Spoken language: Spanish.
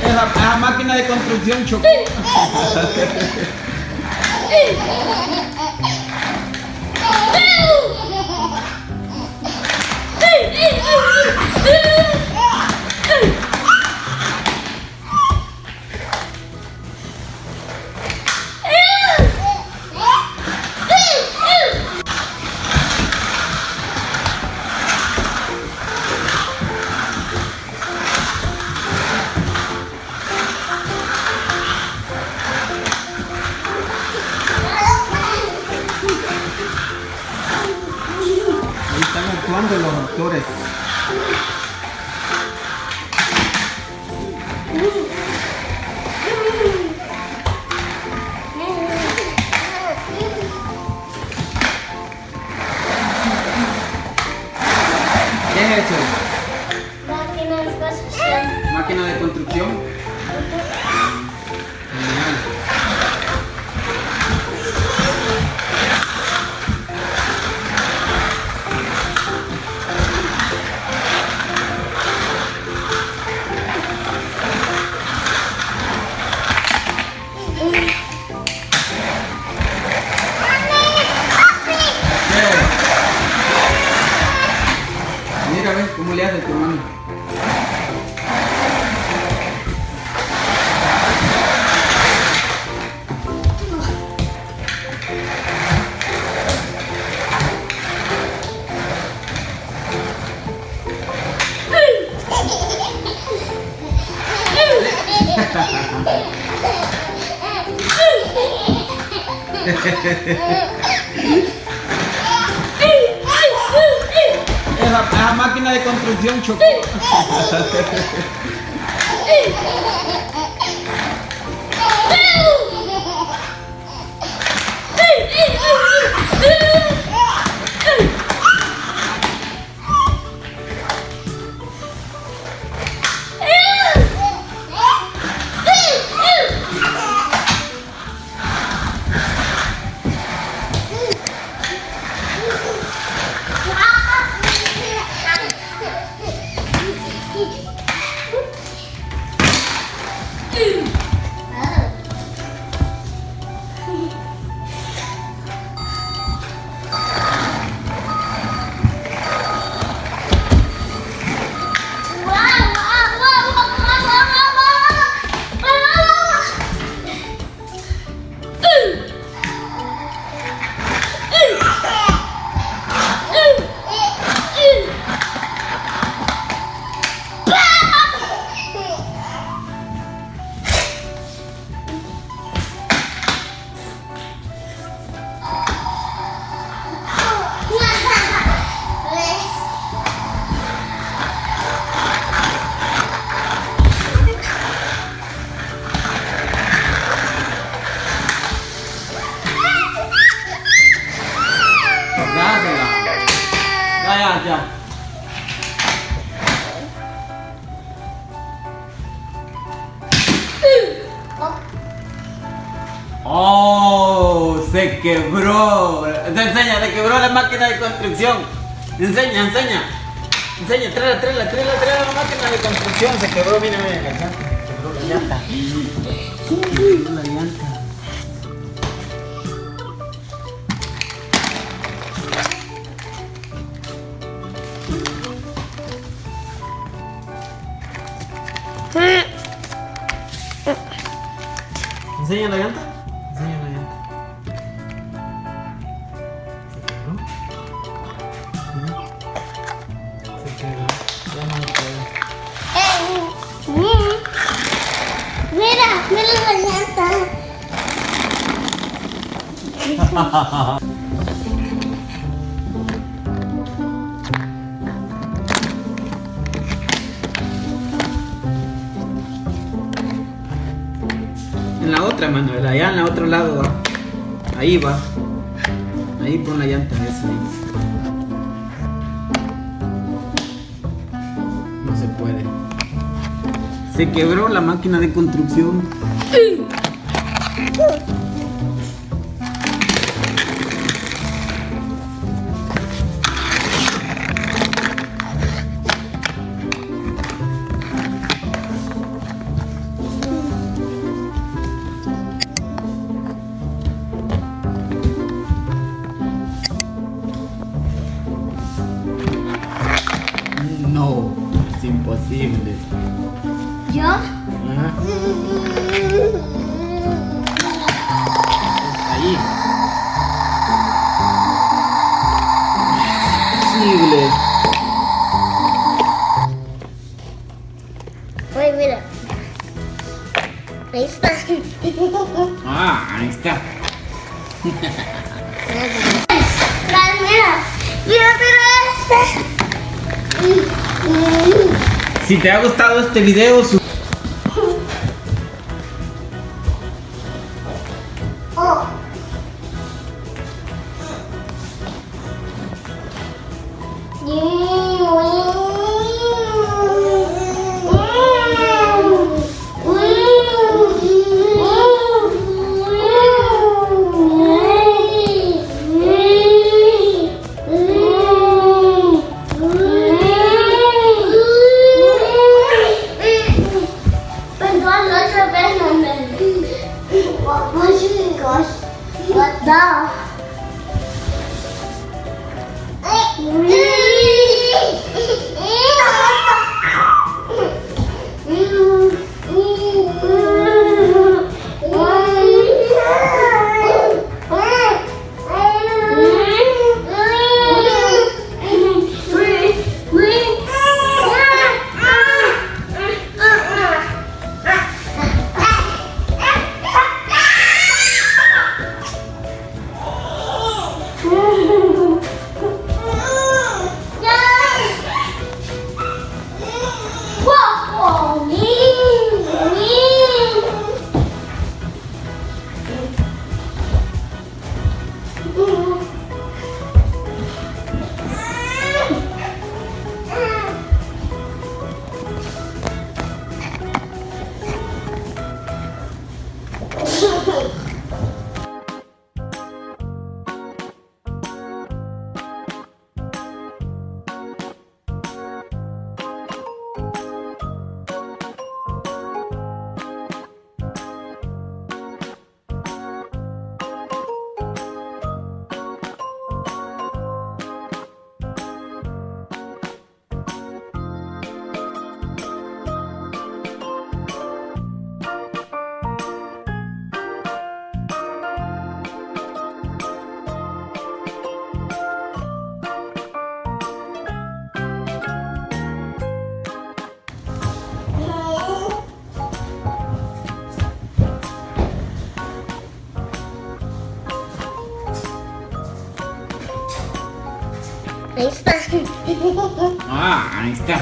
Esa máquina de construcción chocó. Ahí están actuando los actores. ¿Qué es eso? Máquina de construcción. ¿Máquina de construcción? Genial. Mira, ves cómo le hace tu hermano. Esa máquina de construcción chocó. Ya. Oh, se quebró. Te enseña, se quebró la máquina de construcción. Enseña. Tráela la máquina de construcción. Se quebró, mira, la llanta. Se quebró la llanta. Se quebró la llanta. ¿Enseña la llanta? Enseña la llanta. ¿Se quebró? Ya no puedo. Mira la llanta. En la otra, Manuel, allá en el otro lado va. Ahí va. Ahí pon la llanta, esa ahí. No se puede. Se quebró la máquina de construcción. ¿Yo? Ajá. Ahí. Imposible. Uy, mira. Ahí está. Ah, ahí está. Mira, mira este. Si te ha gustado este video, Oh. What the? Ahí está. ah, ahí está.